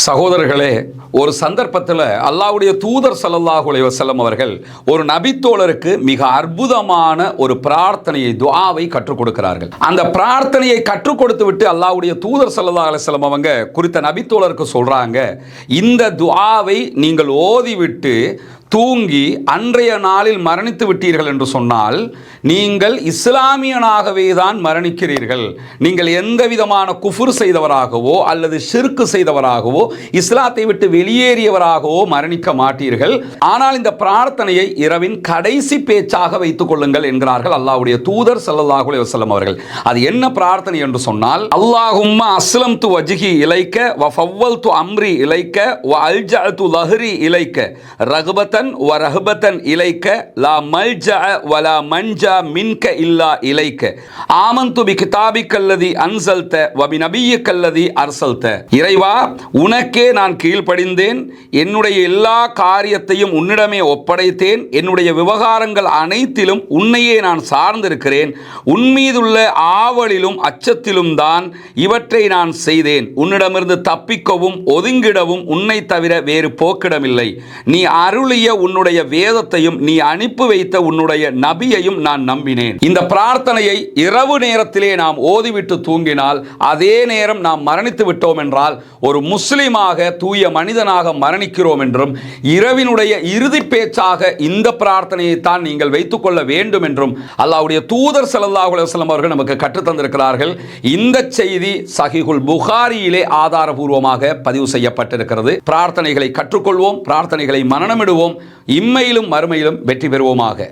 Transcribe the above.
சகோதரர்களே, ஒரு சந்தர்ப்பத்தில் அல்லாஹ்வுடைய தூதர் ஸல்லல்லாஹு அலைஹி வஸல்லம் அவர்கள் ஒரு நபித்தோழருக்கு மிக அற்புதமான ஒரு பிரார்த்தனையை, துஆவை கற்றுக் கொடுக்கிறார்கள். அந்த பிரார்த்தனையை கற்றுக் கொடுத்து விட்டு அல்லாஹ்வுடைய தூதர் ஸல்லல்லாஹு அலைஹி வஸல்லம் அவங்க குறித்த நபித்தோழருக்கு சொல்றாங்க, இந்த துஆவை நீங்கள் ஓதிவிட்டு தூங்கி அன்றைய நாளில் மரணித்து விட்டீர்கள் என்று சொன்னால் நீங்கள் இஸ்லாமியனாகவே தான் மரணிக்கிறீர்கள். நீங்கள் எந்த விதமான குஃபுர் செய்தவராகவோ அல்லது ஷிர்க் செய்தவராகவோ இஸ்லாத்தை விட்டு வெளியேறியவராகவோ மரணிக்க மாட்டீர்கள். ஆனால் இந்த பிரார்த்தனையை இரவின் கடைசி பேச்சாக வைத்துக் கொள்ளுங்கள் என்கிறார்கள் அல்லாஹ்வுடைய தூதர் ஸல்லல்லாஹு அலைஹி வஸல்லம் அவர்கள். அது என்ன பிரார்த்தனை என்று சொன்னால், அல்லாஹும்ம அஸ்லம்து வஜ்ஹி இலைக்க வ ஃபவ்வல்து அம்ரி இலைக்க வ அல்ஜஅது லஹ்ரி இலைக்க ரக்பத்தன் வரஹபத்தன் இலைக்க லா மல்ஜா வலா மன்ஜா மின்க இல்லா இலைக்க ஆமன்து பி கிதாபிக்கல்லதி அன்சல்த வ பி நபியிக்கல்லதி அர்சல்த. இறைவா, உனக்கே நான் கீழ்ப்படிந்தேன், என்னுடைய எல்லா காரியத்தையும் உன்னிடமே ஒப்படைத்தேன், என்னுடைய விவகாரங்கள் அனைத்திலும் உன்னையே நான் சார்ந்திருக்கிறேன், உன்மீதுள்ள ஆவலிலும் அச்சத்திலும் தான் இவற்றை நான் செய்தேன், உன்னிடமிருந்து தப்பிக்கவும் ஒதுங்கிடவும் உன்னை தவிர வேறு போக்கிடமில்லை, நீ அருளிய உன்னுடைய வேதத்தையும் நீ அனுப்பி வைத்த உன்னுடைய நபியையும் நான் நம்பினேன். இந்த பிரார்த்தனையை இரவு நேரத்திலே நாம் ஓதிவிட்டு தூங்கினால் அதே நேரம் நாம் மரணித்து விட்டோம் என்றால் ஒரு முஸ்லிமாக, தூய மனிதனாக மரணிக்கிறோம் என்றும், இரவினுடைய இறுதி பேச்சாக இந்த பிரார்த்தனையை தான் நீங்கள் வைத்துக் கொள்ள வேண்டும் என்றும் அல்லாஹ்வுடைய தூதர் ஸல்லல்லாஹு அலைஹி வஸல்லம் அவர்கள் நமக்கு கற்றுத் தந்திருக்கிறார்கள். இந்த செய்தி சஹீஹுல் புகாரியிலே ஆதாரபூர்வமாக பதிவு செய்யப்பட்டிருக்கிறது. பிரார்த்தனைகளை கற்றுக்கொள்வோம், பிரார்த்தனைகளை மனனமிடுவோம், இம்மையிலும் மறுமையிலும் வெற்றி பெறுவோமாக.